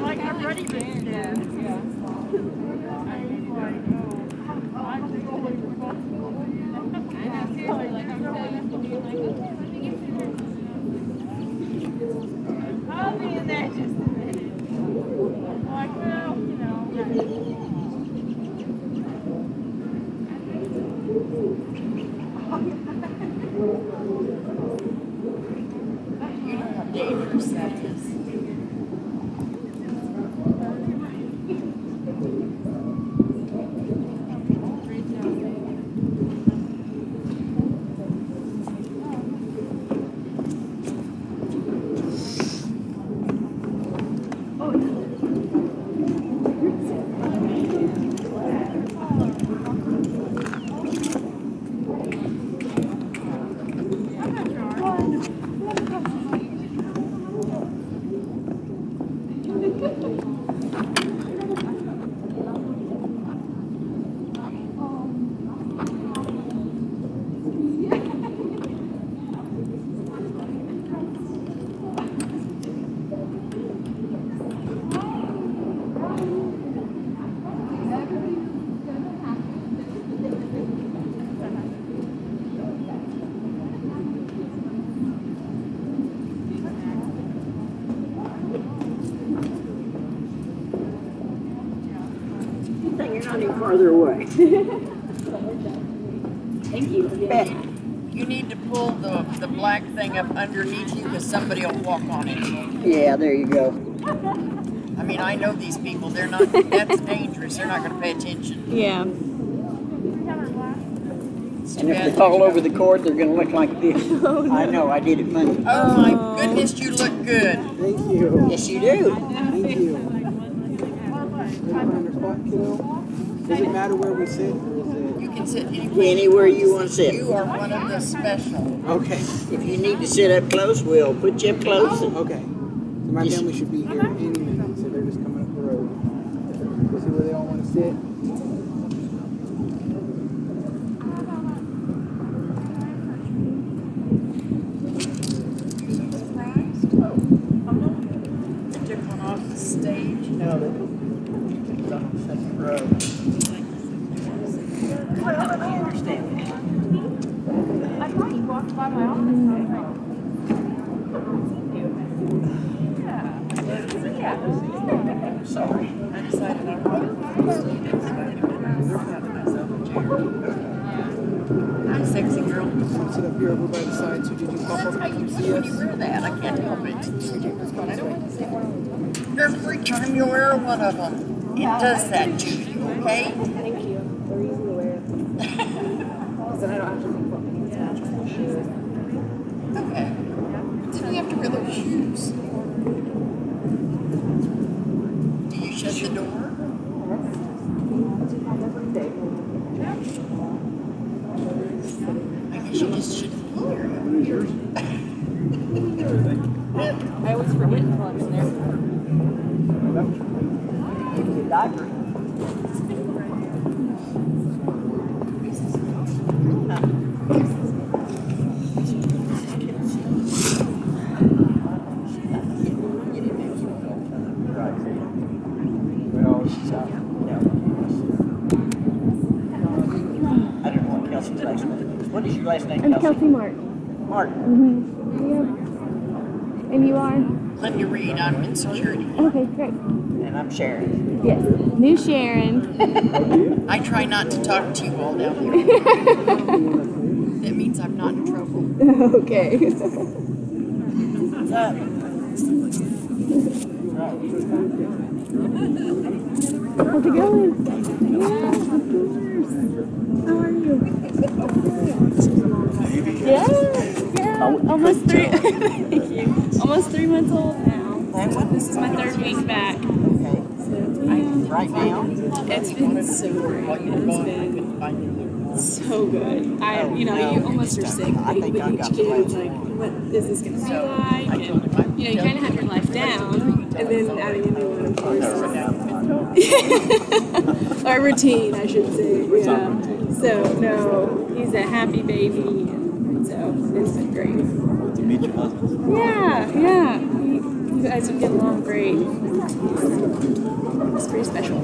Like I've already been there. Yeah. I'll be in there just a minute. Like, well, you know. You know how dangerous that is. You're not any farther away. Thank you. You need to pull the black thing up underneath you because somebody will walk on it. Yeah, there you go. I mean, I know these people. They're not, that's dangerous. They're not going to pay attention. Yeah. And if they fall over the cord, they're going to look like this. Oh, no. I know, I did it Monday. Oh my goodness, you look good. Thank you. Yes, you do. Thank you. Does it matter where we sit? Or You can sit Anywhere you want to sit. You are one of the special. okay. If you need to sit up close, we'll put you up close. And Okay. So my family should be here any minute, so they're just coming up the road. We'll see where they all want to sit. They took one off the stage. no, they're on the second row. Well, I understand that. I thought you walked by my office. Sorry. I decided I wanted to Hi, sexy girl. Sit up here over by the side so you can pop That's up how and you see feel when you us. wear that. I can't help it. Every time you wear one of them, it does that to you, okay? Thank you. They're easy to wear. Because then I don't have to think about shoes. Okay. Then you have to wear those shoes. Do you shut the door? I guess you just shouldn't pull your ears. I always forget to plug in there. Well, she's out. I don't know what Kelsey's last name is. What is your last name, I'm Kelsey? Kelsey Martin. Martin. Yep. And you are? Linda Reed, I'm in security. Okay, great. And I'm Sharon. Yes. New Sharon. I try not to talk to you all down here. That means I'm not in trouble. Okay. What's up? How's it going? How are you? Yeah. Almost three. Thank you. Almost 3 months old now. This is my third week back. Okay. Right now? It's been so great. It's been so good. You almost are sick. I think I With got each the kid, it's right. like, what is this going to be like? And, you kind of have your life down, and then adding a new one, of course. Or routine, I should say. Yeah. So, no, He's a happy baby, and so it's been great. To meet your husband. Yeah. You guys would get along great. It's pretty special.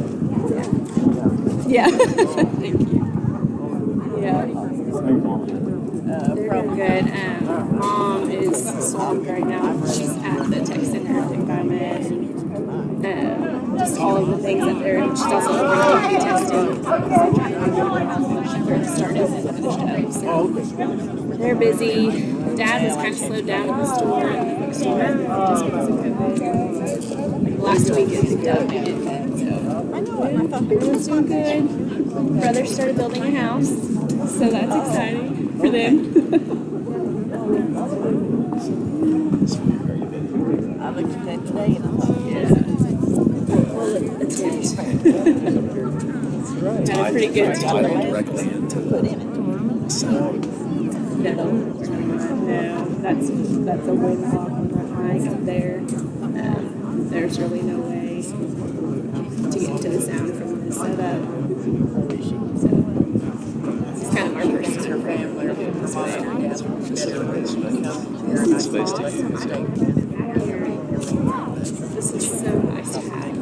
Yeah. Thank you. Yeah. They're doing good. Mom is swamped right now. She's at the Texas Interactive Environment. Just all of the things up there. She's also working on testing. She started and finished up. So they're busy. Dad has kind of slowed down at the store, just because of COVID. Last week it picked up again. So everyone's doing good. Brother started building a house, so that's exciting for them. I looked at that today and I thought, Well, it's good. Had a pretty good time. directly into put in it. No, that's a wind block on that mic up there. There's really no way to get to the sound from this setup. So it's kind of our first time. This is so nice to have.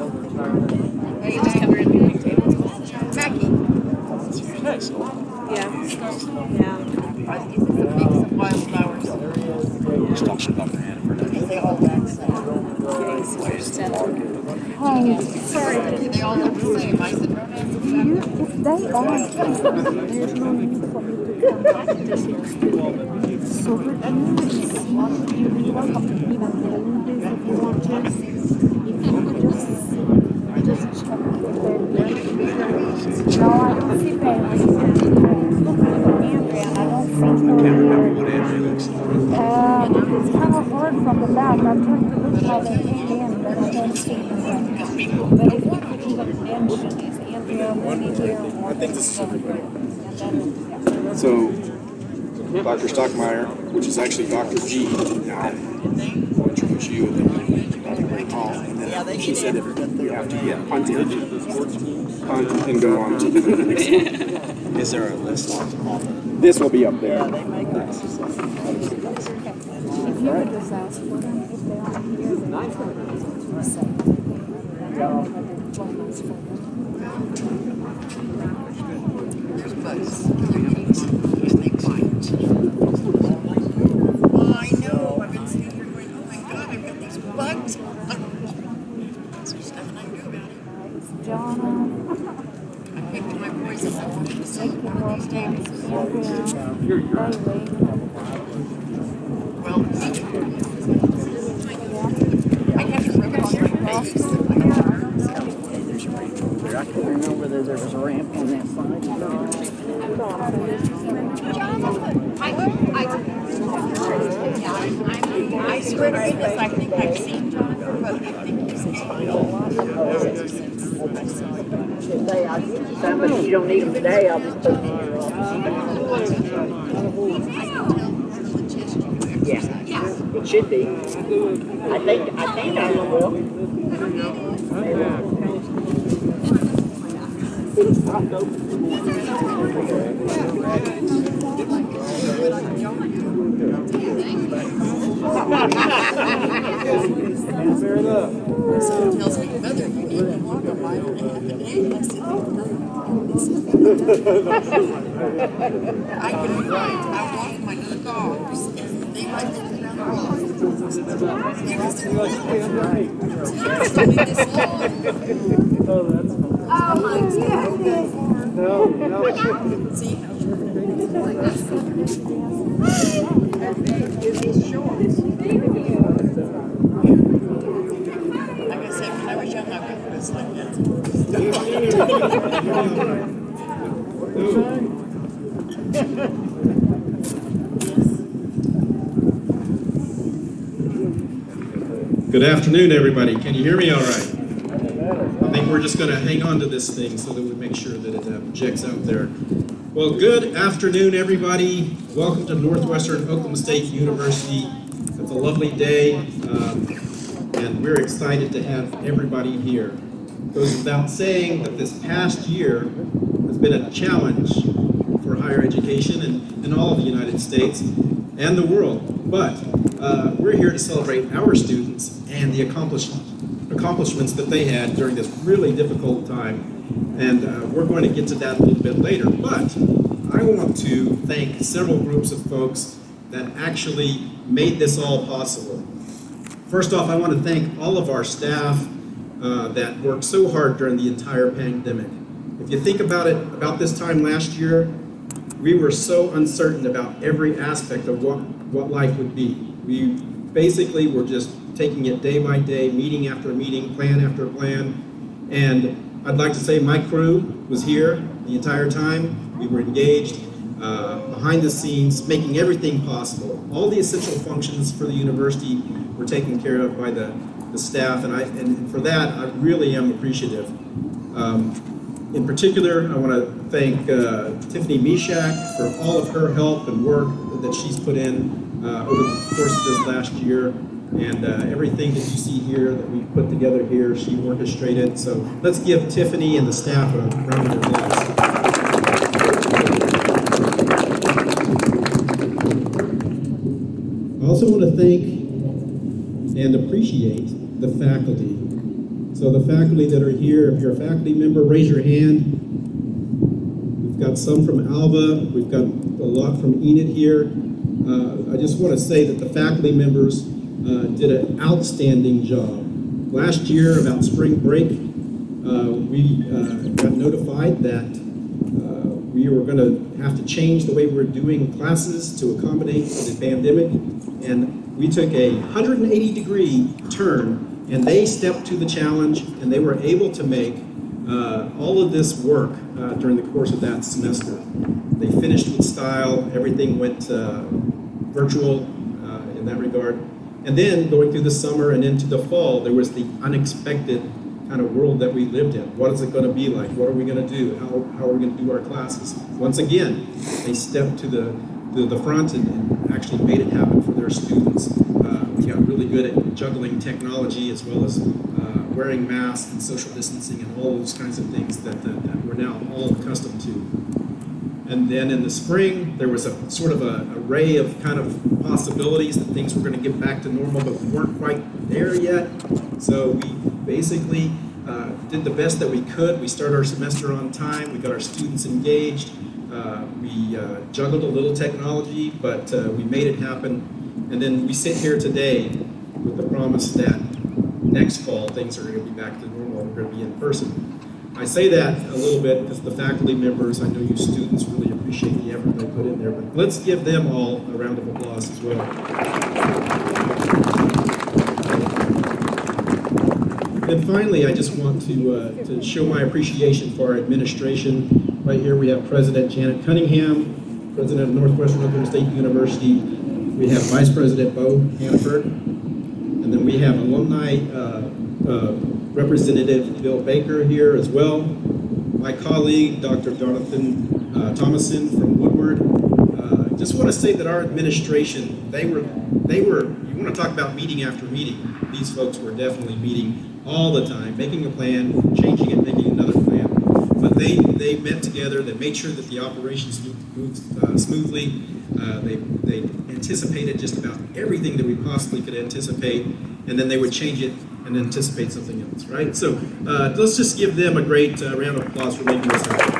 You just cover it in big tables. Mackie. Yeah. Wildflowers. They all back sorry, they all look the same. I said, They are. There's no need for me to come back to this here. So we're you're welcome to even bring this if you want to. If you could just check with them. No, I don't see families. Look at Andrea, and I don't think they're it's kind of hard from the back. I'm trying to look how they came in, but I don't see them. But if you could even mention, is Andrea maybe here? I think this is everybody. So, Dr. Stockmeyer, which is actually Dr. G, now, will introduce you, and then Dr. Ray Hall, and then she said you have to get punted and go on to the next one. Is there a list? This will be up there. If you could just ask for them, if they aren't here, then there's bugs. I know. I've been sitting here going, oh my God, I've got these bugs. There's nothing I can do about it. I'm picking my poison. I want you to see one of these days. Well, I have to rub it on your face. I can't remember whether there was a ramp on that side. I swear to goodness, I think I've seen John, but I think he's But you don't need them today, I'll just put them in your Yeah, it should be. I think I will. Someone tells me, Mother, you need to walk a mile and a half a day. I said, I can ride. I walk my little dogs, and they like to get around the oh my goodness. No. See how like I said, when I was young, I was like that. Good afternoon, everybody. Can you hear me all right? I think we're just going to hang on to this thing so that we make sure that it projects out there. Well, good afternoon, everybody. Welcome to Northwestern Oklahoma State University. It's a lovely day, and we're excited to have everybody here. It goes without saying that this past year has been a challenge for higher education in all of the United States and the world. But we're here to celebrate our students and the accomplishments that they had during this really difficult time. And we're going to get to that a little bit later. But I want to thank several groups of folks that actually made this all possible. First off, I want to thank all of our staff that worked so hard during the entire pandemic. If you think about it, about this time last year, we were so uncertain about every aspect of what life would be. We basically were just taking it day by day, meeting after meeting, plan after plan. And I'd like to say my crew was here the entire time. We were engaged behind the scenes, making everything possible. All the essential functions for the university were taken care of by the staff, and for that, I really am appreciative. In particular, I want to thank Tiffany Mishak for all of her help and work that she's put in over the course of this last year, and everything that you see here that we've put together here, she orchestrated. So let's give Tiffany and the staff a round of applause. I also want to thank and appreciate the faculty. So the faculty that are here, if you're a faculty member, raise your hand. We've got some from Alva, we've got a lot from Enid here. I just want to say that the faculty members did an outstanding job. Last year, about spring break, we got notified that we were going to have to change the way we were doing classes to accommodate the pandemic, and we took a 180-degree turn, and they stepped to the challenge, and they were able to make all of this work during the course of that semester. They finished with style, everything went virtual in that regard. And then going through the summer and into the fall, there was the unexpected kind of world that we lived in. What is it going to be like? What are we going to do? How are we going to do our classes? Once again, they stepped to the front and actually made it happen for their students. We got really good at juggling technology as well as wearing masks and social distancing and all those kinds of things that we're now all accustomed to. And then in the spring, there was a sort of an array of kind of possibilities that things were going to get back to normal, but we weren't quite there yet. So we basically did the best that we could. We started our semester on time. We got our students engaged. We juggled a little technology, but we made it happen. And then we sit here today with the promise that next fall things are going to be back to normal. We're going to be in person. I say that a little bit because the faculty members, I know you students really appreciate the effort they put in there, but let's give them all a round of applause as well. And finally, I just want to show my appreciation for our administration. Right here we have President Janet Cunningham, President of Northwestern Oklahoma State University. We have Vice President Bo Hannaford, and then we have alumni Representative Bill Baker here as well. My colleague, Dr. Jonathan Thomason from Woodward. Just want to say that our administration, they were, you want to talk about meeting after meeting. These folks were definitely meeting all the time, making a plan, changing it, making another plan. But they met together, they made sure that the operations moved smoothly. They anticipated just about everything that we possibly could anticipate, and then they would change it and anticipate something else, right? So let's just give them a great round of applause for making this happen.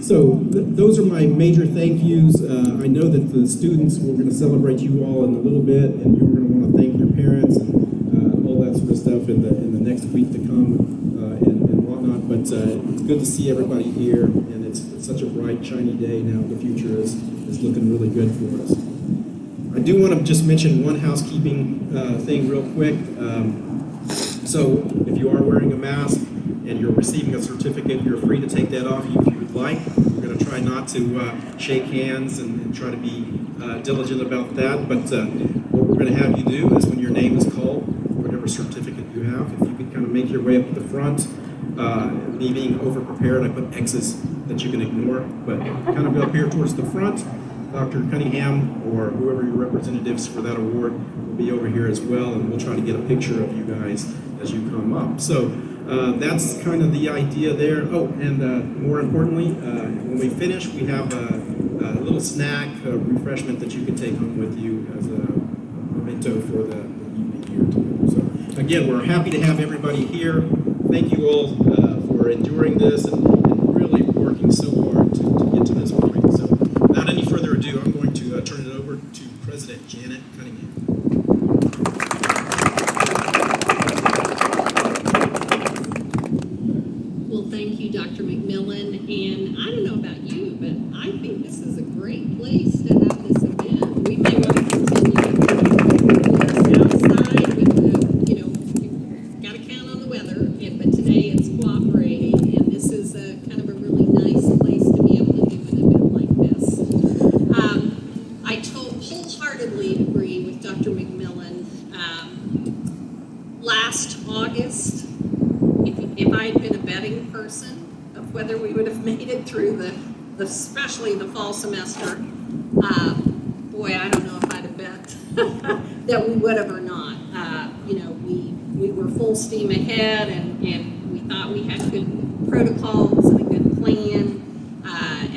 So those are my major thank yous. I know that the students, we're going to celebrate you all in a little bit, and you're going to want to thank your parents and all that sort of stuff in the next week to come and whatnot. But it's good to see everybody here, and it's such a bright, shiny day now. The future is looking really good for us. I do want to just mention one housekeeping thing real quick. So if you are wearing a mask and you're receiving a certificate, you're free to take that off if you would like. We're going to try not to shake hands and try to be diligent about that. But what we're going to have you do is when your name is called, whatever certificate you have, if you could kind of make your way up to the front. Me being over-prepared, I put X's that you can ignore, but kind of up here towards the front. Dr. Cunningham or whoever your representatives for that award will be over here as well, and we'll try to get a picture of you guys as you come up. So That's kind of the idea there. Oh, and more importantly, when we finish, we have a little snack, a refreshment that you can take home with you as a memento for the evening here together. So again, we're happy to have everybody here. Thank you all for enduring this and really working so hard to get to this point. So without any further ado, I'm going to turn it over to President Janet Cunningham. Well, thank you, Dr. McMillan, and I don't know about you, but I think this is a great place to have this event. We may want to continue this outside with the, you've got to count on the weather, but today it's cooperating, and this is a kind of a really nice place to be able to do an event like this. I wholeheartedly agree with Dr. McMillan. Last August, if I had been a betting person of whether we would have made it through especially the fall semester, boy, I don't know if I'd have bet that we would have or not. We were full steam ahead, and we thought we had good protocols and a good plan.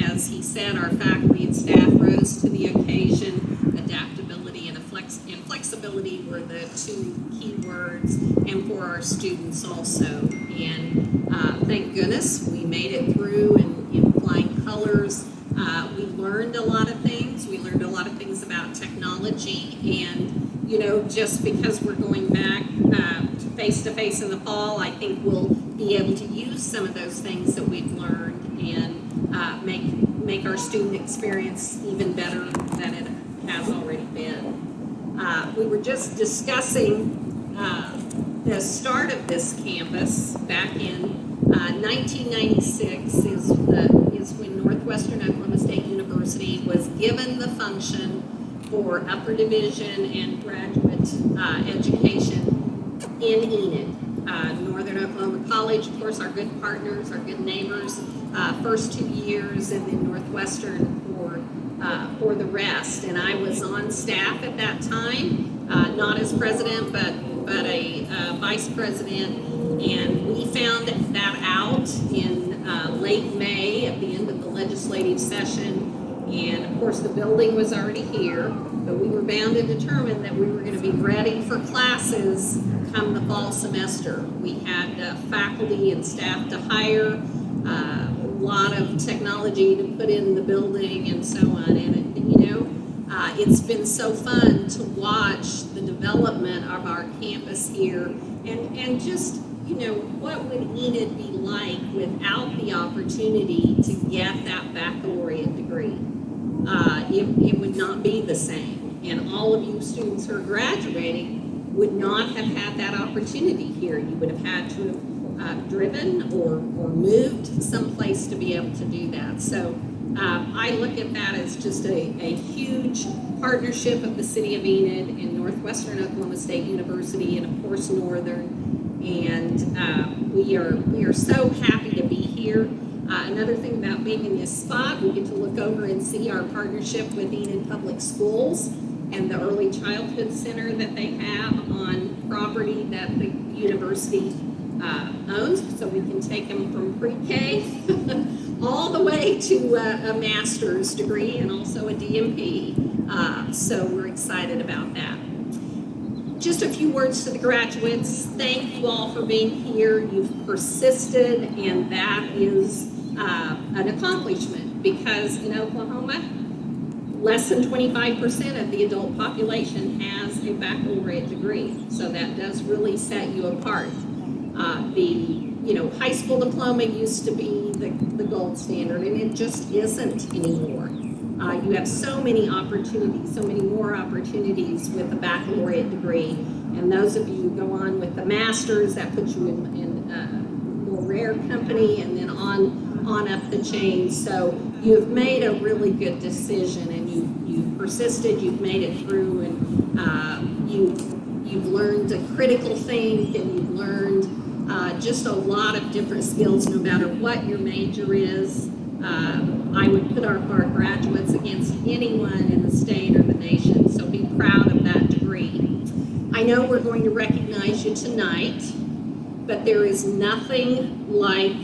As he said, our faculty and staff rose to the occasion. Adaptability and flexibility were the two key words, and for our students also. And thank goodness we made it through in flying colors. We learned a lot of things. We learned a lot of things about technology, and just because we're going back face-to-face in the fall, I think we'll be able to use some of those things that we've learned and make our student experience even better than it has already been. We were just discussing the start of this campus back in 1996 is when Northwestern Oklahoma State University was given the function for upper division and graduate education in Enid. Northern Oklahoma College, of course, our good partners, our good neighbors, first 2 years, and then Northwestern for the rest. And I was on staff at that time, not as president, but a vice president. And we found that out in late May at the end of the legislative session. And of course, the building was already here, but we were bound and determined that we were going to be ready for classes come the fall semester. We had faculty and staff to hire, a lot of technology to put in the building, and so on. And it's been so fun to watch the development of our campus here, and just what would Enid be like without the opportunity to get that baccalaureate degree? It would not be the same, and all of you students who are graduating would not have had that opportunity here. You would have had to have driven or moved someplace to be able to do that. So I look at that as just a huge partnership of the City of Enid and Northwestern Oklahoma State University, and of course Northern. And we are so happy to be here. Another thing about being in this spot, we get to look over and see our partnership with Enid Public Schools and the Early Childhood Center that they have on property that the university owns, so we can take them from pre-K all the way to a master's degree and also a DMP. So we're excited about that. Just a few words to the graduates. Thank you all for being here. You've persisted, and that is an accomplishment, because in Oklahoma, less than 25% of the adult population has a baccalaureate degree. So that does really set you apart. The high school diploma used to be the gold standard, and it just isn't anymore. You have so many opportunities, so many more opportunities with a baccalaureate degree. And those of you who go on with the master's, that puts you in more rare company, and then on up the chain. So you've made a really good decision, and you've persisted, you've made it through, and you've learned to critical think, and you've learned just a lot of different skills, no matter what your major is. I would put our graduates against anyone in the state or the nation, so be proud of that degree. I know we're going to recognize you tonight, but there is nothing like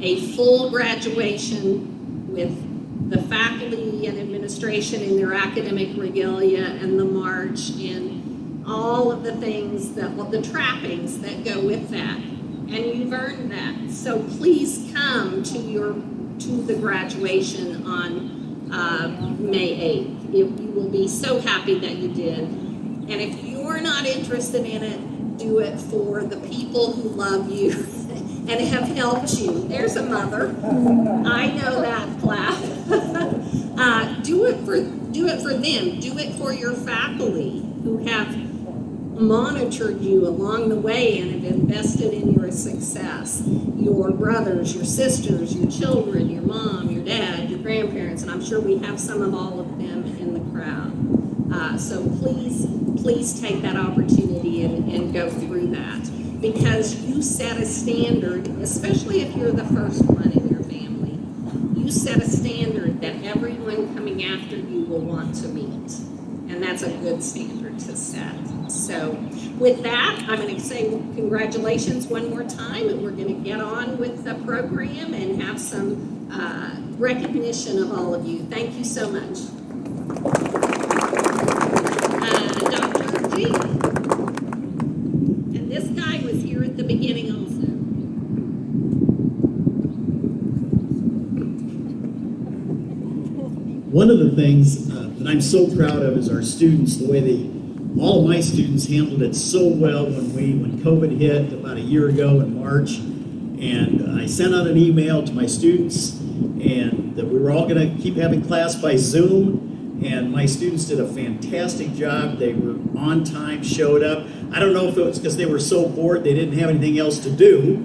a full graduation with the faculty and administration in their academic regalia and the march and all of the things that, well, the trappings that go with that. And you've earned that. So please come to the graduation on May 8th. You will be so happy that you did. And if you're not interested in it, do it for the people who love you and have helped you. There's a mother. I know that clap. Do it for them. Do it for your faculty who have monitored you along the way and have invested in your success. Your brothers, your sisters, your children, your mom, your dad, your grandparents, and I'm sure we have some of all of them in the crowd. So please take that opportunity and go through that, because you set a standard, especially if you're the first one in your family. You set a standard that everyone coming after you will want to meet, and that's a good standard to set. So with that, I'm going to say congratulations one more time, and we're going to get on with the program and have some recognition of all of you. Thank you so much. Dr. G. And this guy was here at the beginning also. One of the things that I'm so proud of is our students, the way all of my students handled it so well when COVID hit about a year ago in March. And I sent out an email to my students and that we were all going to keep having class by Zoom. And my students did a fantastic job. They were on time, showed up. I don't know if it was because they were so bored they didn't have anything else to do,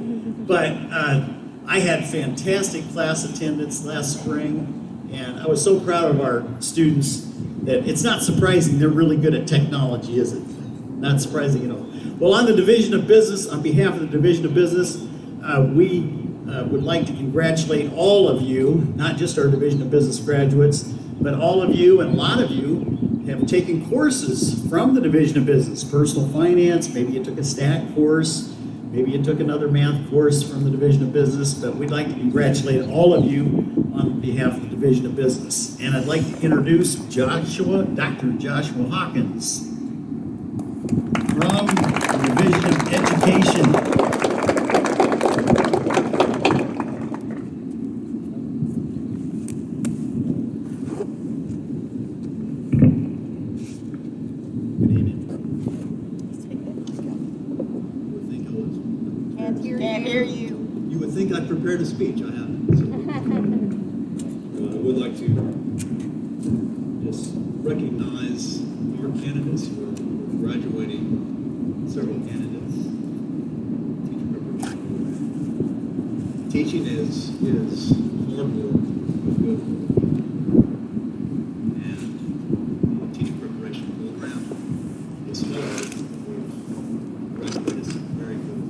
but I had fantastic class attendance last spring. And I was so proud of our students that it's not surprising they're really good at technology, is it? Not surprising at all. Well, on the Division of Business, on behalf of the Division of Business, we would like to congratulate all of you, not just our Division of Business graduates, but all of you, and a lot of you have taken courses from the Division of Business, personal finance, maybe you took a stat course, maybe you took another math course from the Division of Business, but we'd like to congratulate all of you on behalf of the Division of Business. And I'd like to introduce Dr. Joshua Hawkins from the Division of Education. Can't hear you. You would think I'd prepared a speech. I haven't. So. I would like to just recognize our candidates. We're graduating several candidates. Teaching is hard work with good work. And the teacher preparation program is hard. We've graduated some very good.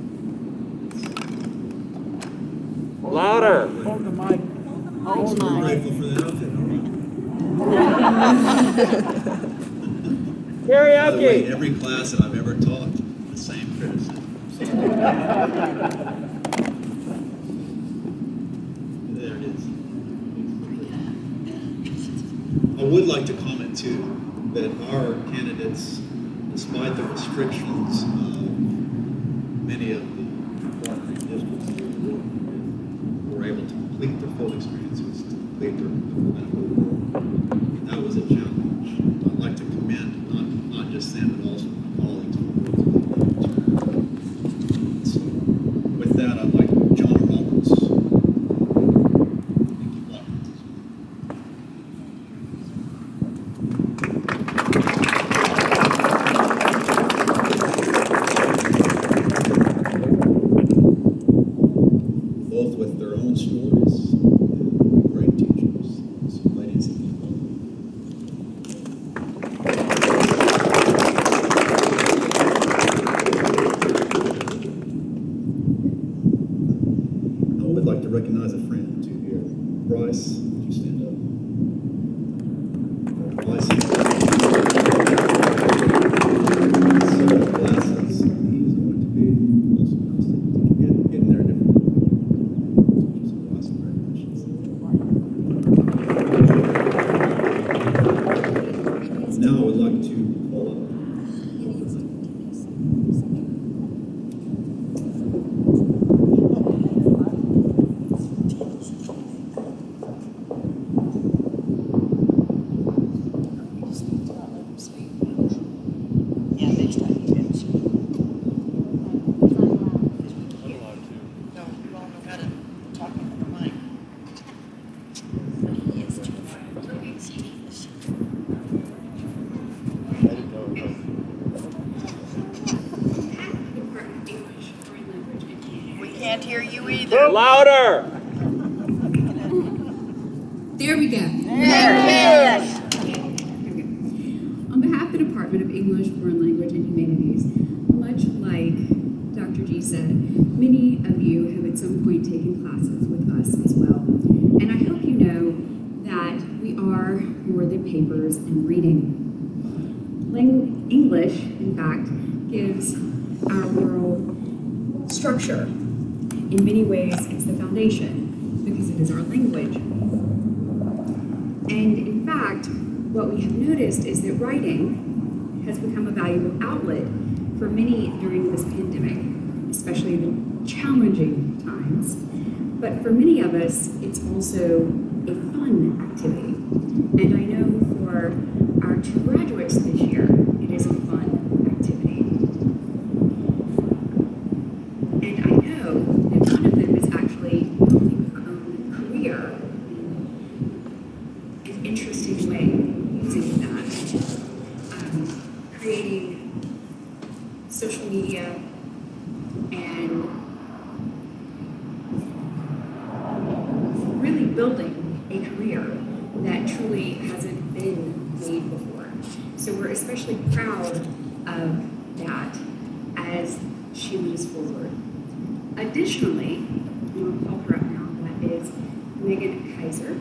Louder. Hold the mic. Hold the I'm mic. grateful for that outfit. By the Karaoke. way, every class that I've ever taught, the same criticism. So, there it is. I would like to comment too that our candidates, despite the restrictions of many of the partnering districts that we work with, were able to complete their full experiences, to complete their medical work. That was a challenge. I'd like to commend not just them, but also my colleagues who worked with them. So, with that, I'd like John Roberts. Thank you, Bob. Both with their own stories and great teachers. So, ladies and gentlemen. I would like to recognize a friend too here. Bryce, would you stand up? Bryce. Several classes. He's going to be also louder! There we go. Yes. On behalf of the Department of English, Foreign Language, and Humanities, much like Dr. G said, many of you have at some point taken classes with us as well. And I hope you know that we are more than papers and reading. English, in fact, gives our world structure. In many ways, it's the foundation because it is our language. And in fact, what we have noticed is that writing has become a valuable outlet for many during this pandemic, especially the challenging times. But for many of us, it's also a fun activity. And I know for our 2 graduates this year, it is a fun activity. And I know that one of them is actually building her own career in an interesting way, using that, creating social media and really building a career that truly hasn't been made before. So we're especially proud of that as she moves forward. Additionally, I'm going to call her up now, that is Megan Kaiser.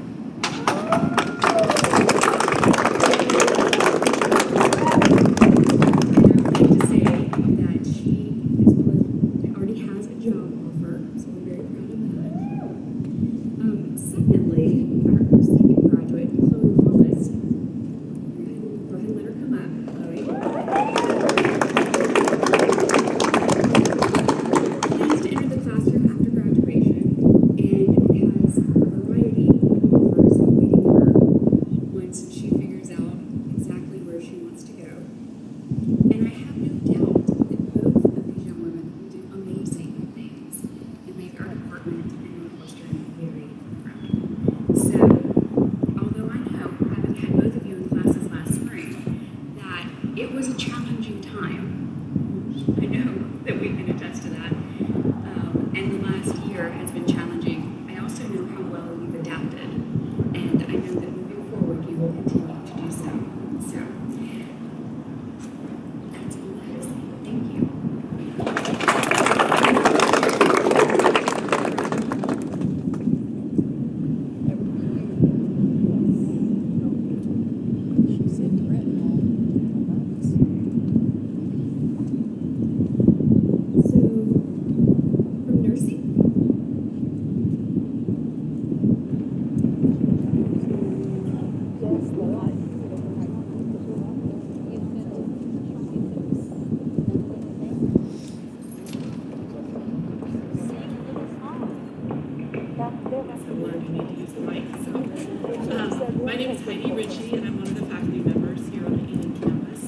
My name is Heidi Ritchie, and I'm one of the faculty members here on the Enid campus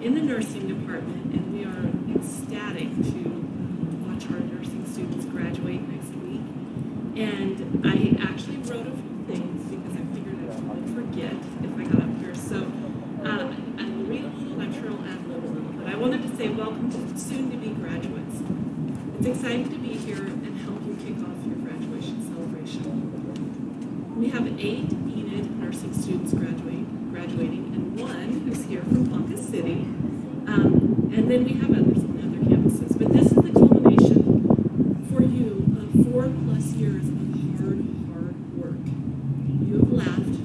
in the nursing department, and we are ecstatic to watch our nursing students graduate next week. And I actually wrote a few things because I figured I would forget if I got up here. So I'll read a little lecture, I'll add a little, but I wanted to say welcome to soon-to-be graduates. It's exciting to be here and help you kick off your graduation celebration. We have 8 Enid nursing students graduating, and 1 who's here from Ponca City. And then we have others on other campuses. But this is the culmination for you of 4+ years of hard work. You have laughed,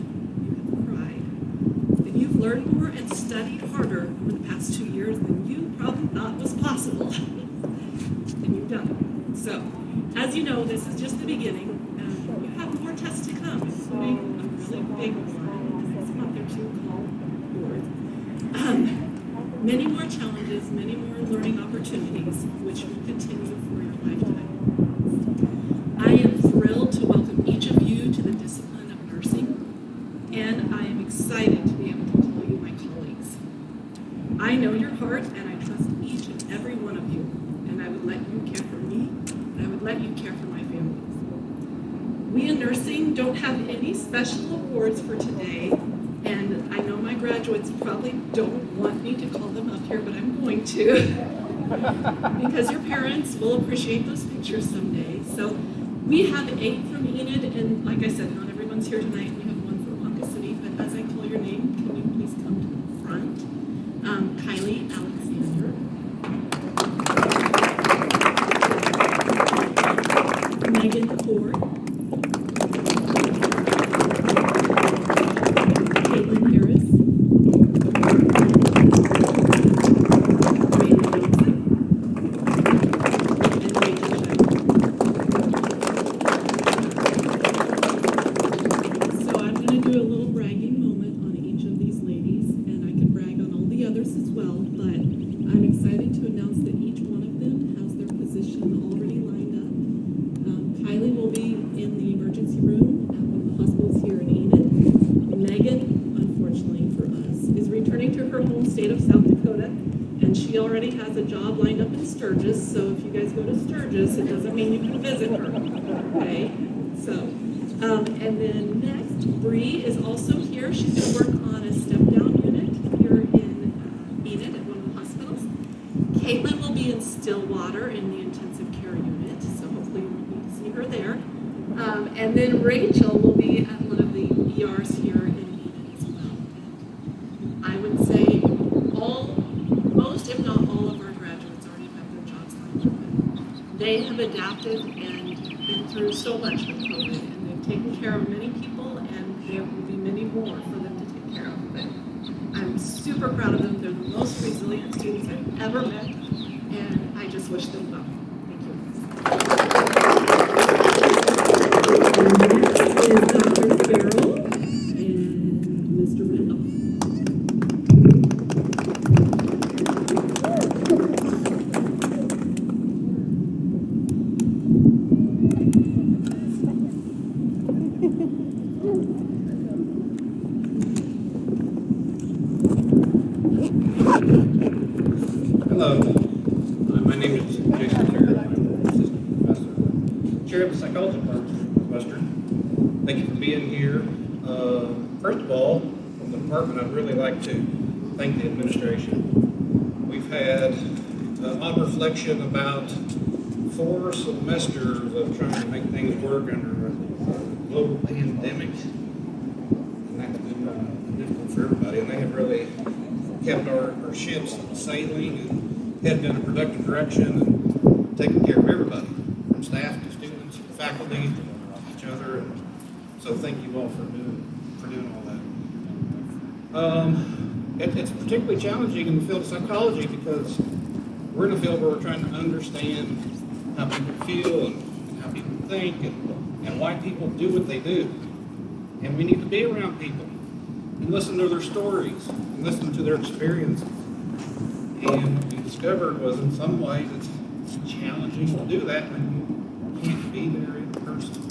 you have cried, and you've learned more and studied harder over the past 2 years than you probably thought was possible. And you've done it. So, as you know, this is just the beginning. You have more tests to come, including a really big one next month or 2 called boards. Many more challenges, many more learning opportunities, which will continue for your lifetime. I am thrilled to welcome each of you to the discipline of nursing, and I am excited to be able to call you my colleagues. I know your heart, and I trust each and every one of you, and I would let you care for me, and I would let you care for my family. We in nursing don't have any special awards for today, and I know my graduates probably don't want me to call them up here, but I'm going to, because your parents will appreciate those pictures someday. So We have 8 from Enid, and like I said, not everyone's here tonight. We have 1 from Ponca City, but as I call your name, can you please come to the front? Kylie Alexander. Megan Ford. Caitlin Harris. Raina Johnson. And Rachel Shepard. So I'm going to do a little bragging moment on each of these ladies, and I can brag on all the others as well, but I'm excited to announce that each one of them has their position already lined up. Kylie will be in the emergency room at one of the hospitals here in Enid. Megan, unfortunately for us, is returning to her home state of South Dakota, and she already has a job lined up in Sturgis, so if you guys go to Sturgis, it doesn't mean you can visit her, okay? So, and then next, Bree is also here. She's going to work on a step-down unit here in Enid at one of the hospitals. Caitlin will be in Stillwater in the intensive care unit, so hopefully we'll need to see her there. And then Rachel will be at one of the ERs here in Enid as well. And I would say most, if not all of our graduates already have their jobs lined up. They have adapted and been through so much with COVID, and they've taken care of many people, and there will be many more for them to take care of. But I'm super proud of them. They're the most resilient students I've ever met, and I just wish them well. Thank you. Next is Dr. Farrell and Mr. Randolph. Hello, my name is Jason Terry. I'm assistant professor, chair of the psychology department at Western. Thank you for being here. First of all, from the department, I'd really like to thank the administration. We've had on reflection about 4 semesters of trying to make things work under a global pandemic, and that's been difficult for everybody. And they have really kept our ships sailing and heading in a productive direction and taking care of everybody, from staff to students, to faculty, to each other. And so thank you all for doing all that. It's particularly challenging in the field of psychology because we're in a field where we're trying to understand how people feel and how people think and why people do what they do. And we need to be around people and listen to their stories and listen to their experiences. And what we discovered was in some ways it's challenging to do that when you can't be there in person.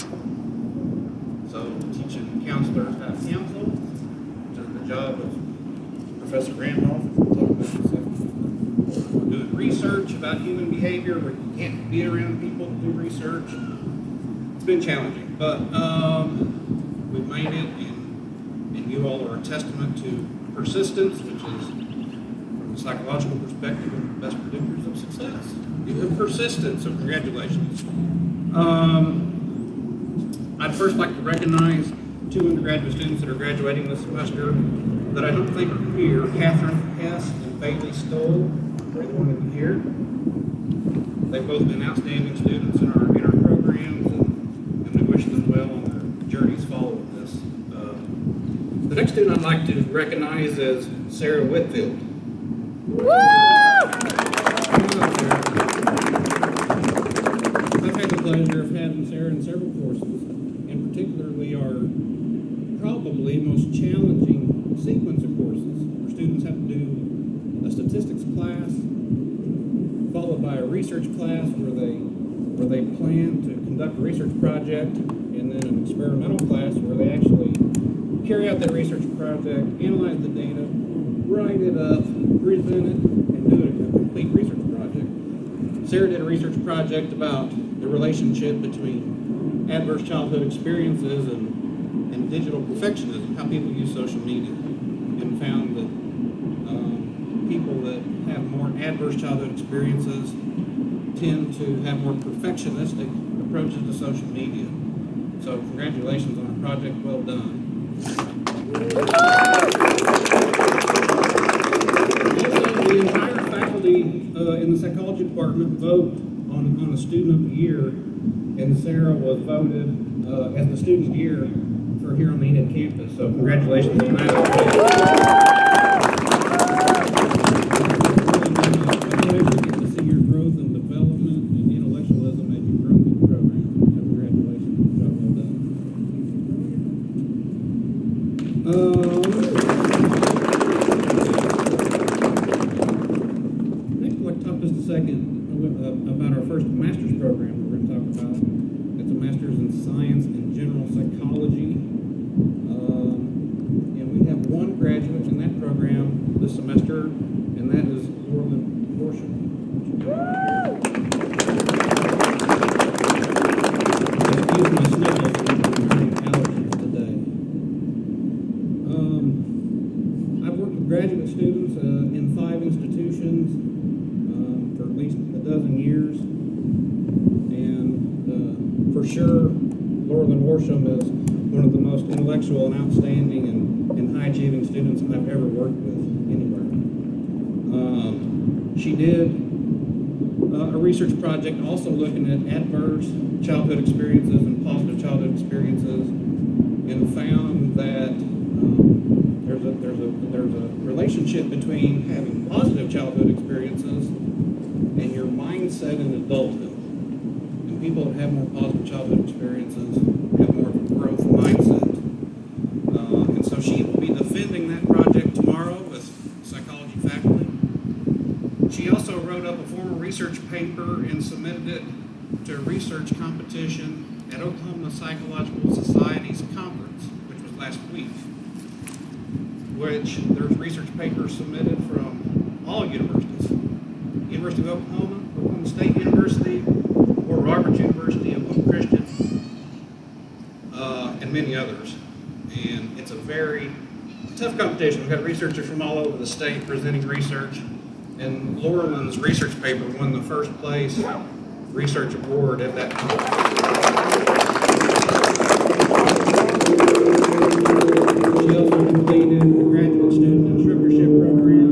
So teaching counselors how to counsel, which is the job of Professor Randolph. We're doing research about human behavior where you can't be around people to do research. It's been challenging, but we've made it, and you all are a testament to persistence, which is, from a psychological perspective, one of the best predictors of success. You have persistence, so congratulations. I'd first like to recognize 2 undergraduate students that are graduating this semester that I don't think are here, Catherine Hess and Bailey Stoll. They're the one of you here. They've both been outstanding students in our programs, and we wish them well on their journeys following this. The next student I'd like to recognize is Sarah Whitfield. Woo! I've had the pleasure of having Sarah in several courses. In particular, we are probably most challenging sequence of courses where students have to do a statistics class, followed by a research class where they plan to conduct a research project, and then an experimental class where they actually carry out that research project, analyze the data, write it up, present it, and do a complete research project. Sarah did a research project about the relationship between adverse childhood experiences and digital perfectionism, how people use social media, and found that people that have more adverse childhood experiences tend to have more perfectionistic approaches to social media. So congratulations on a project well done. Also, the entire faculty in the psychology department vote on a student of the year, and Sarah was voted as the student of the year for here on the Enid campus. So congratulations on that. About our first master's program we're going to talk about. It's a master's in science and general psychology. And we have one graduate in that program this semester, and that is Randolph. Excuse my sniffles, I'm having allergies today. I've worked with graduate students in 5 institutions for at least a dozen years, and for sure, Laurelyn Worsham is one of the most intellectual and outstanding and high-achieving students I've ever worked with anywhere. She did a research project also looking at adverse childhood experiences and positive childhood experiences, and found that there's a relationship between having positive childhood experiences and your mindset in adulthood. And people that have more positive childhood experiences have more of a growth mindset. And so she will be defending that project tomorrow with psychology faculty. She also wrote up a formal research paper and submitted it to a research competition at Oklahoma Psychological Society's conference, which was last week, which there's research papers submitted from all universities. University of Oklahoma, Oklahoma State University, or Roberts University, Oklahoma Christian, and many others. And it's a very tough competition. We've got researchers from all over the state presenting research, and Laurelyn's research paper won the first place research award at that conference. She also completed the graduate student instructorship program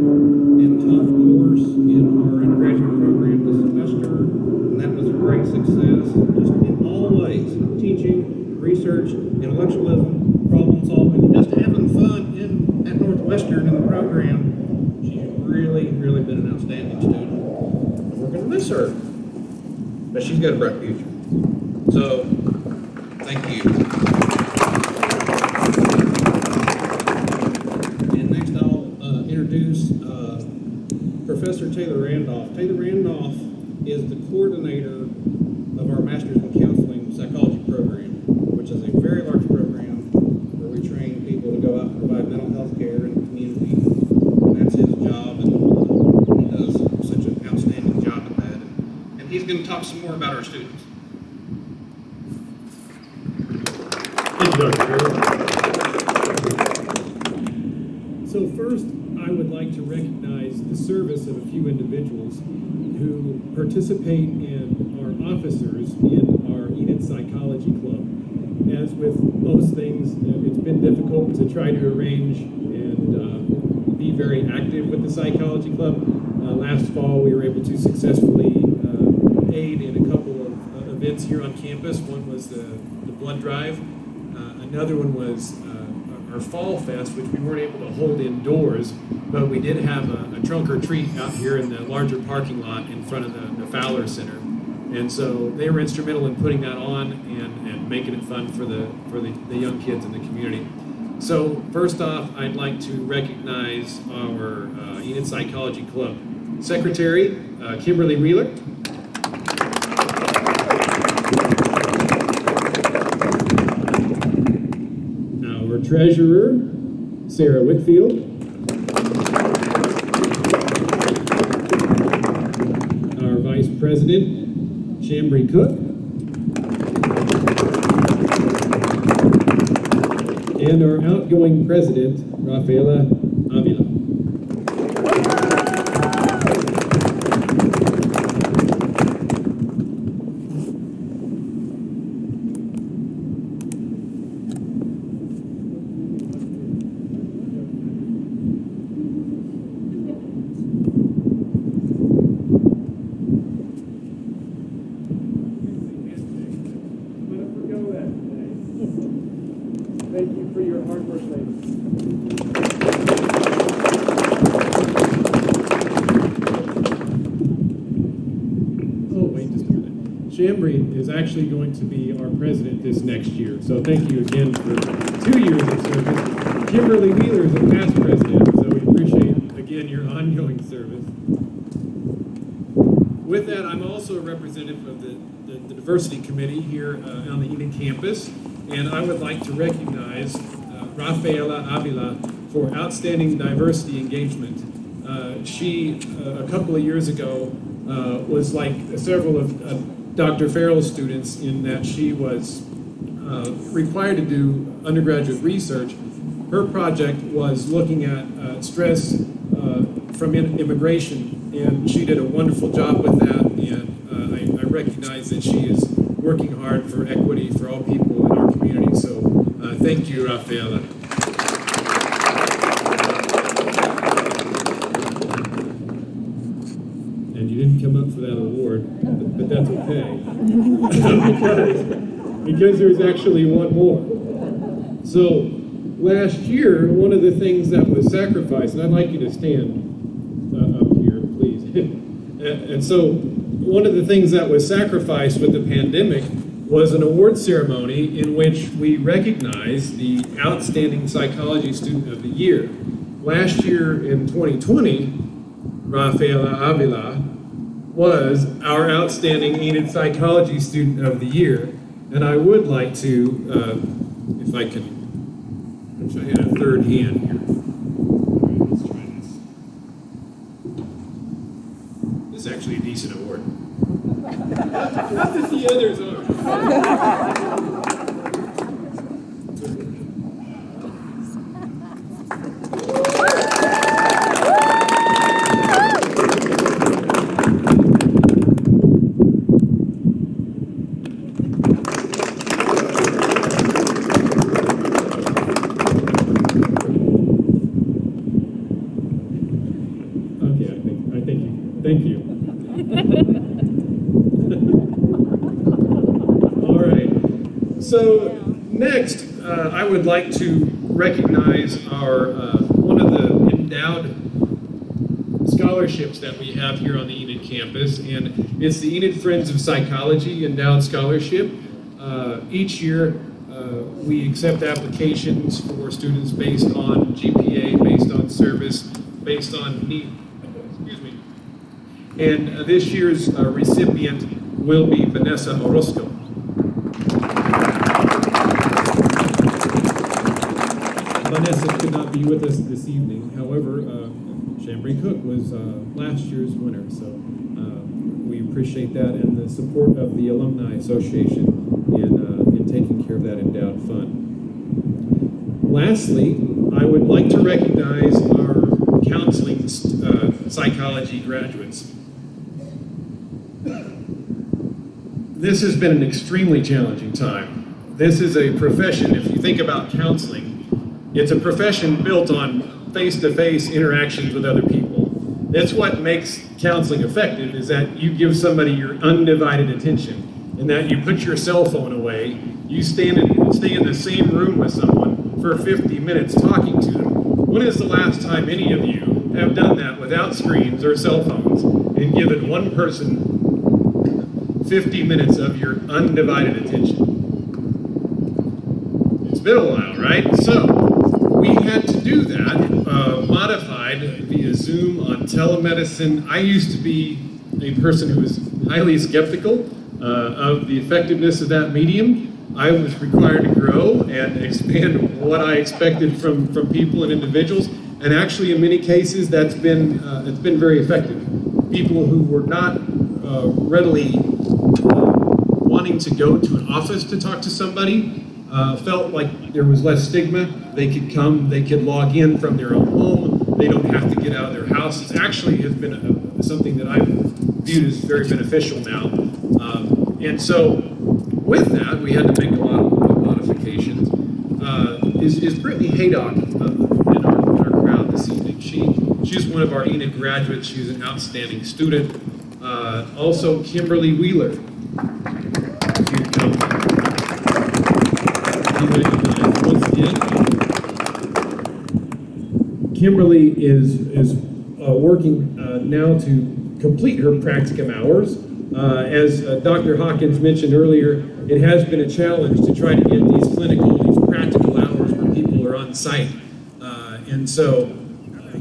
and taught a course in our undergraduate program this semester, and that was a great success, just in all ways: teaching, research, intellectualism, problem solving, just having fun at Northwestern in the program. She's really been an outstanding student, and we're going to miss her, but she's got a bright future. So, thank you. Introduce Professor Taylor Randolph. Taylor Randolph is the coordinator of our Master's in Counseling Psychology program, which is a very large program where we train people to go out and provide mental health care in the community. And that's his job, and he does such an outstanding job at that. And he's going to talk some more about our students. Thank you, Dr. Harold. So first, I would like to recognize the service of a few individuals who participate in our officers in our Enid Psychology Club. As with most things, it's been difficult to try to arrange and be very active with the Psychology Club. Last fall, we were able to successfully aid in a couple of events here on campus. One was the blood drive. Another one was our Fall Fest, which we weren't able to hold indoors, but we did have a trunk or treat out here in the larger parking lot in front of the Fowler Center. And so they were instrumental in putting that on and making it fun for the young kids in the community. So first off, I'd like to recognize our Enid Psychology Club Secretary, Kimberly Wheeler. Our Treasurer, Sarah Whitfield. Our Vice President, Chambry Cook. And our outgoing President, Rafaela Avila. Thank you for your hard work, ladies. Oh, wait just a minute. Chambry is actually going to be our president this next year. So thank you again for 2 years of service. Kimberly Wheeler is a past president, so we appreciate, again, your ongoing service. With that, I'm also a representative of the Diversity Committee here on the Enid campus, and I would like to recognize Rafaela Avila for outstanding diversity engagement. She, a couple of years ago, was like several of Dr. Farrell's students in that she was required to do undergraduate research. Her project was looking at stress from immigration, and she did a wonderful job with that, and I recognize that she is working hard for equity for all people in our community. So thank you, Rafaela. And you didn't come up for that award, but that's okay. because there's actually one more. So last year, one of the things that was sacrificed, and I'd like you to stand up here, please. And so one of the things that was sacrificed with the pandemic was an award ceremony in which we recognized the Outstanding Psychology Student of the Year. Last year in 2020, Rafaela Avila was our Outstanding Enid Psychology Student of the Year. And I would like to, if I can, I had a third hand here. Let's try this. This is actually a decent award. Not that the others are. Thank you. All right. So next, I would like to recognize our one of the endowed scholarships that we have here on the Enid campus, and it's the Enid Friends of Psychology Endowed Scholarship. Each year, we accept applications for students based on GPA, based on service, based on need. And this year's recipient will be Vanessa Orozco. Vanessa could not be with us this evening. However, Chambry Cook was last year's winner, so we appreciate that and the support of the Alumni Association in taking care of that endowed fund. Lastly, I would like to recognize our counseling psychology graduates. This has been an extremely challenging time. This is a profession, if you think about counseling, it's a profession built on face-to-face interactions with other people. That's what makes counseling effective, is that you give somebody your undivided attention, and that you put your cell phone away, you stay in the same room with someone for 50 minutes talking to them. When is the last time any of you have done that without screens or cell phones and given one person 50 minutes of your undivided attention? It's been a while, right? So we had to do that, modified via Zoom on telemedicine. I used to be a person who was highly skeptical of the effectiveness of that medium. I was required to grow and expand what I expected from people and individuals. And actually, in many cases, it's been very effective. People who were not readily wanting to go to an office to talk to somebody felt like there was less stigma. They could come, they could log in from their own home. They don't have to get out of their house. It actually has been something that I've viewed as very beneficial now. And so with that, we had to make a lot of modifications. Is Brittany Haydock in our crowd this evening? She's one of our Enid graduates. She's an outstanding student. Also, Kimberly Wheeler. If you'd come. Be recognized once again. Kimberly is working now to complete her practicum hours. As Dr. Hawkins mentioned earlier, it has been a challenge to try to get these practical hours where people are on site. And so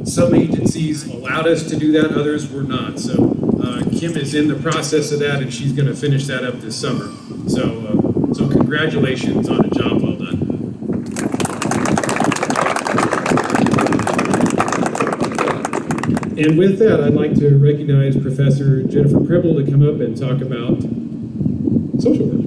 some agencies allowed us to do that, others were not. So Kim is in the process of that, and she's going to finish that up this summer. So congratulations on a job well done. And with that, I'd like to recognize Professor Jennifer Cribble to come up and talk about social work.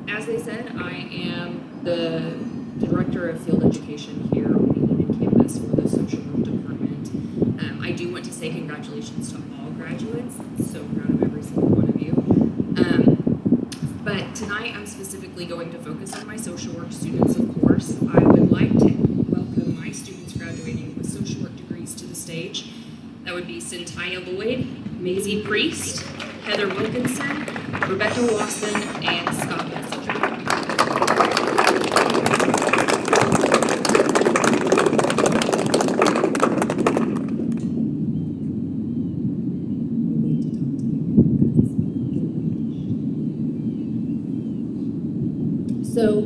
As they said, I am the Director of Field Education here on the Enid campus for the Social Work Department. I do want to say congratulations to all graduates. So proud of every single one of you. But tonight I'm specifically going to focus on my social work students, of course. I would like to welcome my students graduating with social work degrees to the stage. That would be Cynthia Lloyd, Maisie Priest, Heather Wilkinson, Rebecca Wasson, and Scott Messenger. So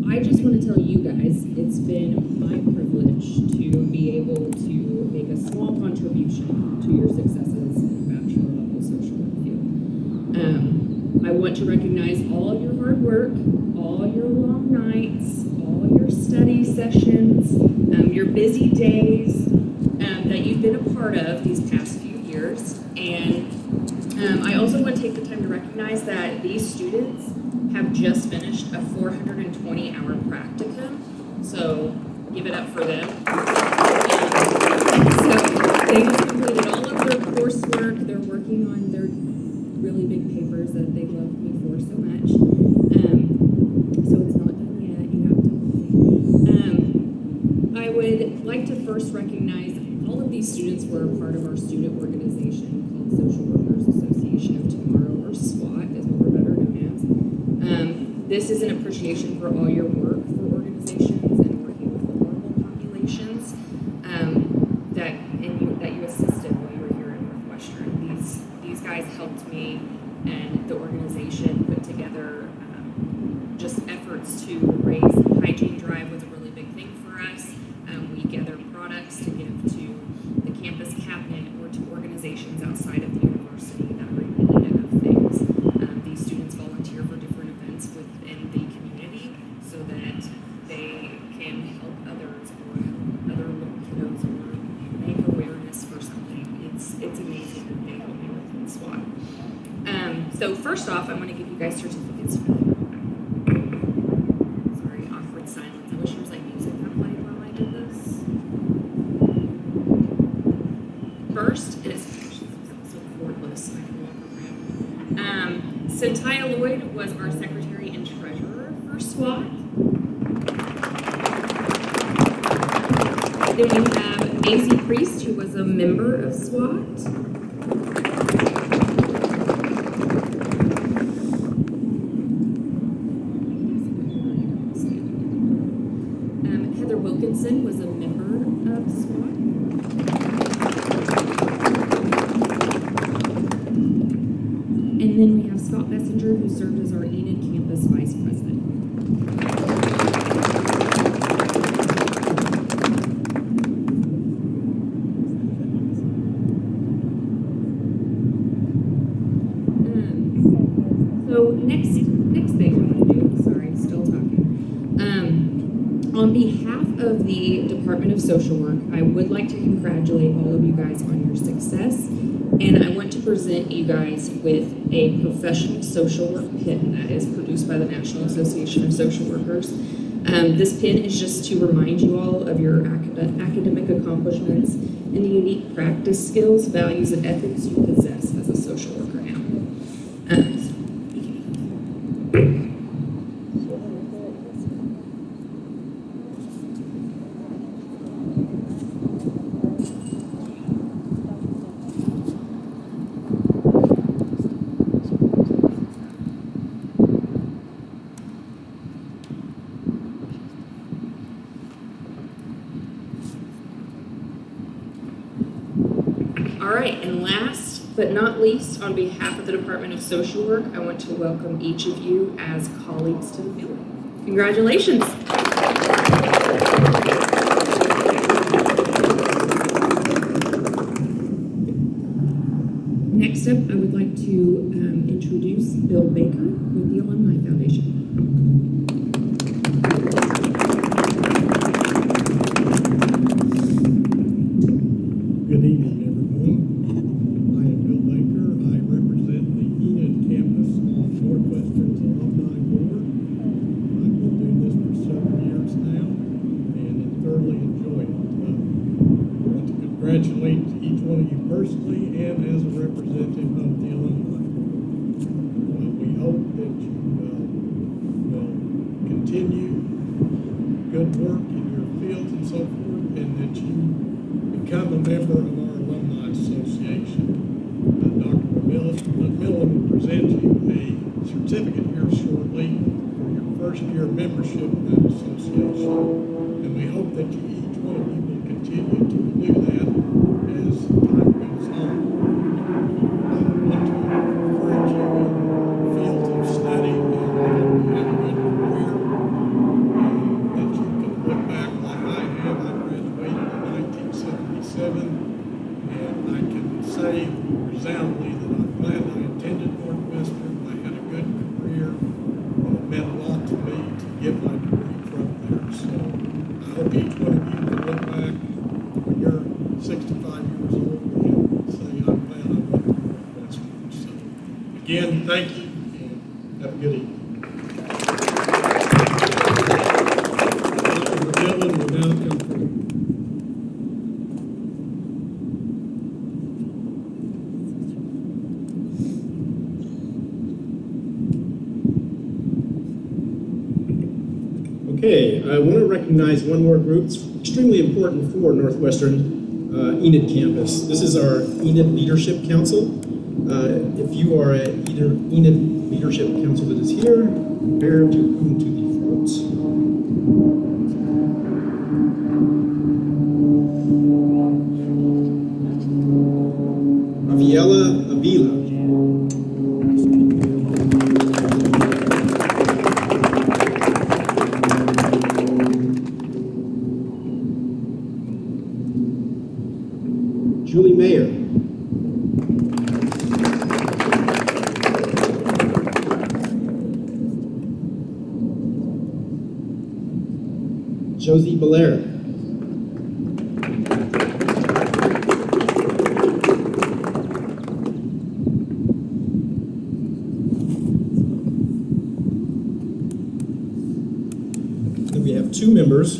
I just want to tell you guys, it's been my privilege to be able to make a small contribution to your successes in the bachelor level social work field. I want to recognize all of your hard work, all your long nights, all your study sessions, your busy days that you've been a part of these past few years. And I also want to take the time to recognize that these students have just finished a 420-hour practicum, so give it up for them. So they have completed all of their coursework. They're working on their really big papers that they've loved me for so much. So it's not done yet. You have to. I would like to first recognize all of these students were a part of our student organization called Social Workers Association of Tomorrow, or SWAT, as what we're better known as. This is an appreciation for all your work for organizations and working with vulnerable populations that you assisted while you were here at Northwestern. These guys helped me and the organization put together just efforts to raise the hygiene drive was a really big thing for us. We gather products to give to the campus cabinet or to organizations outside of the university that are in need of things. These students volunteer for different events within the community so that they can help others or help other little kiddos or make awareness for something. It's amazing that they help me with SWAT. So first off, I'm going to give you guys certificates for that. Sorry, awkward silence. I wish there was like music that played while I did this. First is so cordless. I can walk around. Cynthia Lloyd was our secretary and treasurer for SWAT. Then you have Maisie Priest, who was a member of SWAT. Heather Wilkinson was a member of SWAT. And then we have Scott Messenger, who served as our Enid campus vice president. So So next thing I'm going to do, sorry, still talking. On behalf of the Department of Social Work, I would like to congratulate all of you guys on your success, and I want to present you guys with a professional social work pin that is produced by the National Association of Social Workers. This pin is just to remind you all of your academic accomplishments and the unique practice skills, values, and ethics you possess as a social worker now. All right, and last but not least, on behalf of the Department of Social Work, I want to welcome each of you as colleagues to the building. Congratulations. Next up, I would like to introduce Bill Baker with the Alumni Foundation. Good evening, everyone. I am Bill Baker. I represent the Enid campus on Northwestern's Alumni Board. I've been doing this for several years now and have thoroughly enjoyed it. I want to congratulate each one of you personally and as a representative of the alumni. We hope that you will continue good work in your fields and so forth, and that you become a member of our Alumni Association. Dr. McMillan will present you a certificate here shortly for your first year membership in that association. And we hope that each one of you will continue to do that as time goes on. I want to encourage you in fields of study and you have a good career, that you can look back like I have. I graduated in 1977, and I can say resoundingly that I'm glad I attended Northwestern. I had a good career, and it meant a lot to me to get my degree from there. So I hope each one of you can look back when you're 65 years old and say, I'm glad I went to Northwestern. So again, thank you, and have a good evening. Dr. McMillan will now come forward. Okay, I want to recognize one more group. It's extremely important for Northwestern Enid campus. This is our Enid Leadership Council. If you are a Enid Leadership Council that is here, prepare to come to the front. Rafaela Avila. Julie Mayer. Josie Belair. Then we have two members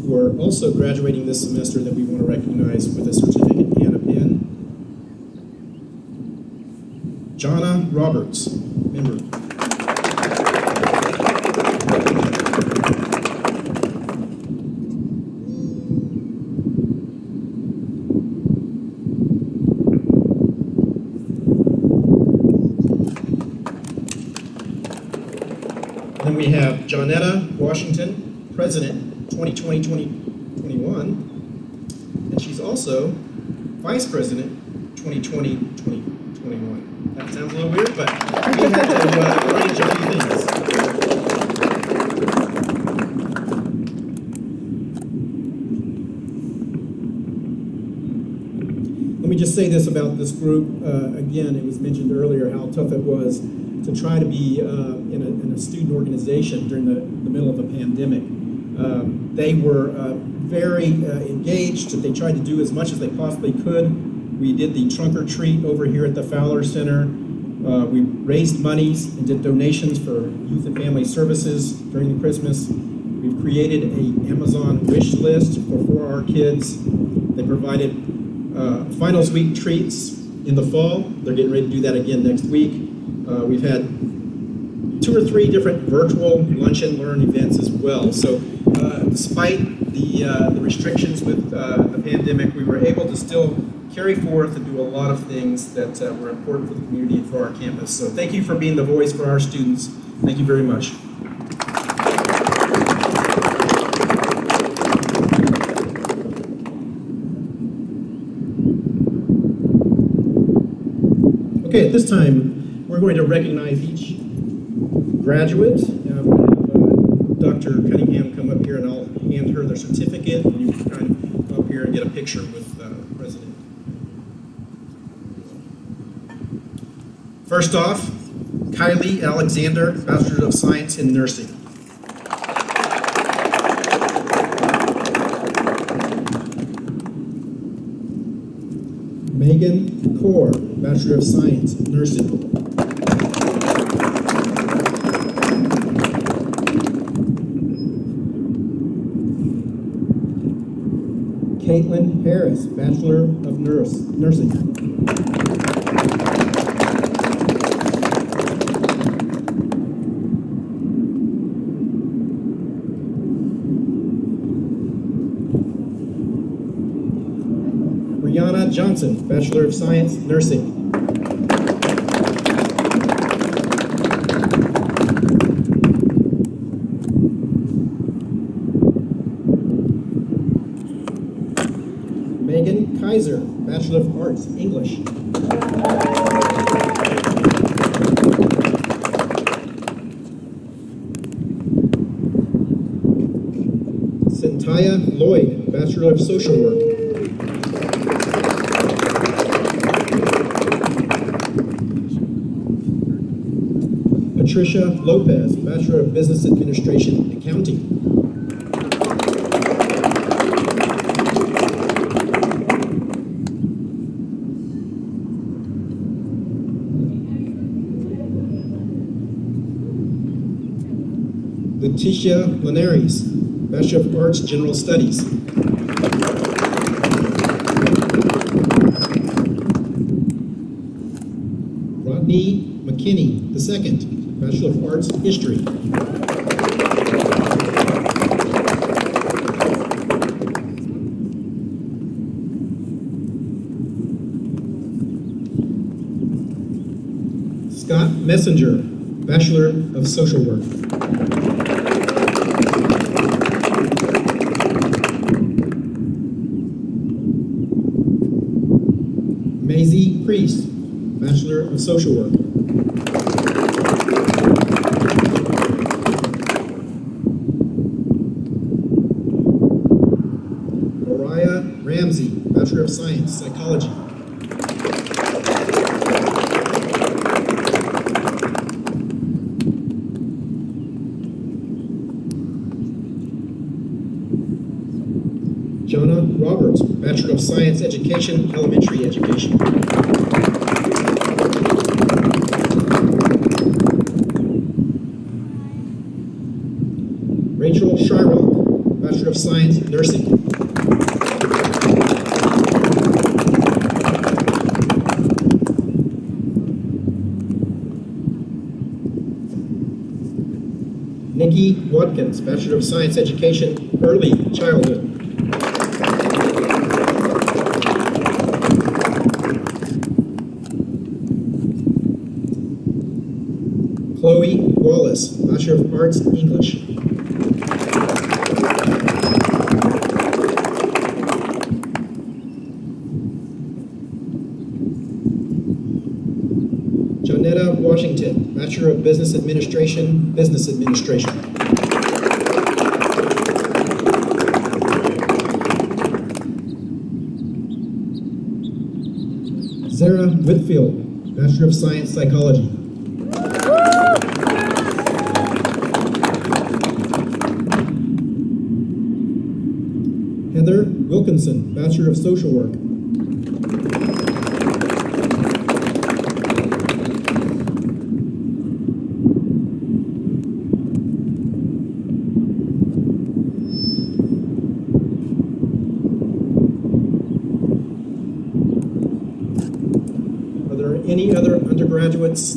who are also graduating this semester that we want to recognize with a certificate and a pin. Jonna Roberts, member. Then we have Jonetta Washington, President, 2020-2021, and she's also Vice President, 2020-2021. That sounds a little weird, but we had to arrange a few things. Let me just say this about this group. Again, it was mentioned earlier how tough it was to try to be in a student organization during the middle of a pandemic. They were very engaged. They tried to do as much as they possibly could. We did the trunk or treat over here at the Fowler Center. We raised monies and did donations for youth and family services during the Christmas. We've created an Amazon wish list for our kids. They provided finals week treats in the fall. They're getting ready to do that again next week. We've had 2 or 3 different virtual lunch and learn events as well. So despite the restrictions with the pandemic, we were able to still carry forth and do a lot of things that were important for the community and for our campus. So thank you for being the voice for our students. Thank you very much. Okay, at this time, we're going to recognize each graduate. Dr. Cunningham come up here and I'll hand her their certificate, and you can kind of come up here and get a picture with the president. First off, Kylie Alexander, Bachelor of Science in Nursing. Megan Kaur, Bachelor of Science in Nursing. Caitlin Harris, Bachelor of Nursing. Brianna Johnson, Bachelor of Science, Nursing. Megan Kaiser, Bachelor of Arts, English. Cynthia Lloyd, Bachelor of Social Work. Patricia Lopez, Bachelor of Business Administration, Accounting. Leticia Linares, Bachelor of Arts, General Studies. Rodney McKinney II, Bachelor of Arts, History. Scott Messenger, Bachelor of Social Work. Maisie Priest, Bachelor of Social Work. Mariah Ramsey, Bachelor of Science, Psychology. Jonna Roberts, Bachelor of Science, Education, Elementary Education. Rachel Shyrock, Bachelor of Science, Nursing. Nikki Watkins, Bachelor of Science, Education, Early Childhood. Chloe Wallace, Bachelor of Arts, English. Jonetta Washington, Bachelor of Business Administration, Business Administration. Sarah Whitfield, Bachelor of Science Psychology. Heather Wilkinson, Bachelor of Social Work. Are there any other undergraduates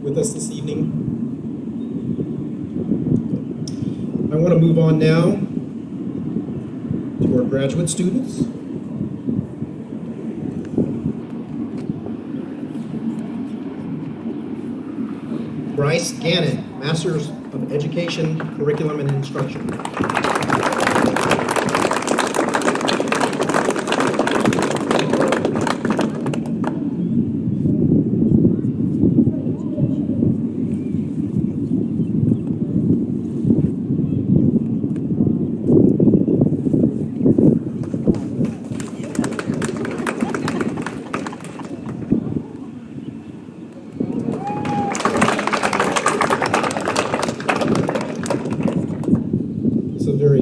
with us this evening? I want to move on now to our graduate students. Bryce Gannon, Master's of Education, Curriculum and Instruction.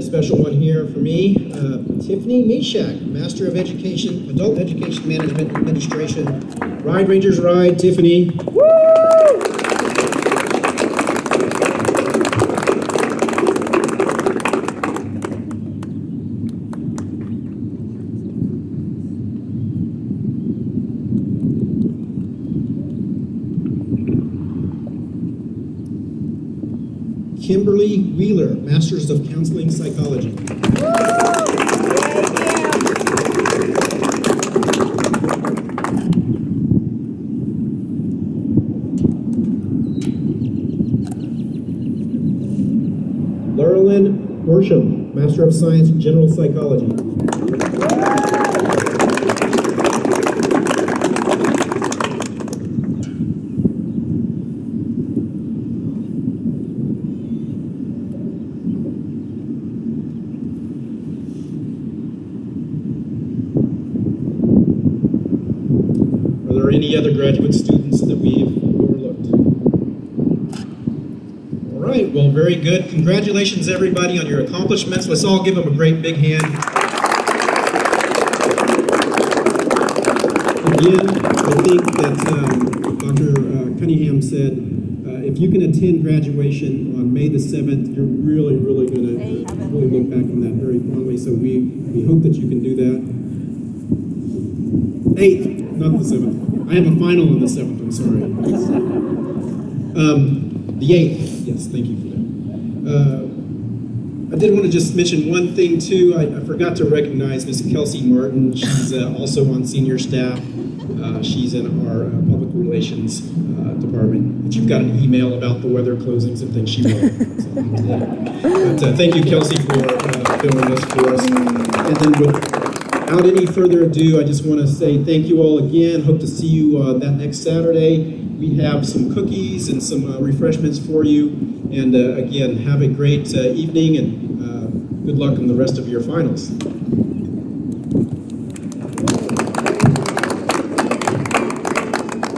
Special one here for me, Tiffany Meshach, Master of Education, Adult Education Management Administration. Ride Rangers Ride, Tiffany. Woo! Kimberly Wheeler, Masters of Counseling Psychology. Laurelyn Horsham, Master of Science, General Psychology. Any other graduate students that we've overlooked? All right, well, very good. Congratulations, everybody, on your accomplishments. Let's all give them a great big hand. Again, I think that Dr. Cunningham said, if you can attend graduation on May the 7th, you're really, really going to really look back on that very fondly. So we hope that you can do that. 8th, not the 7th. I have a final on the 7th, I'm sorry. The 8th, yes, thank you for that. I did want to just mention one thing too. I forgot to recognize Miss Kelsey Martin. She's also on senior staff. She's in our public relations department. If you've got an email about the weather closings and things, she will. But thank you, Kelsey, for doing this for us. And then without any further ado, I just want to say thank you all again. Hope to see you that next Saturday. We have some cookies and some refreshments for you. And again, have a great evening and good luck on the rest of your finals.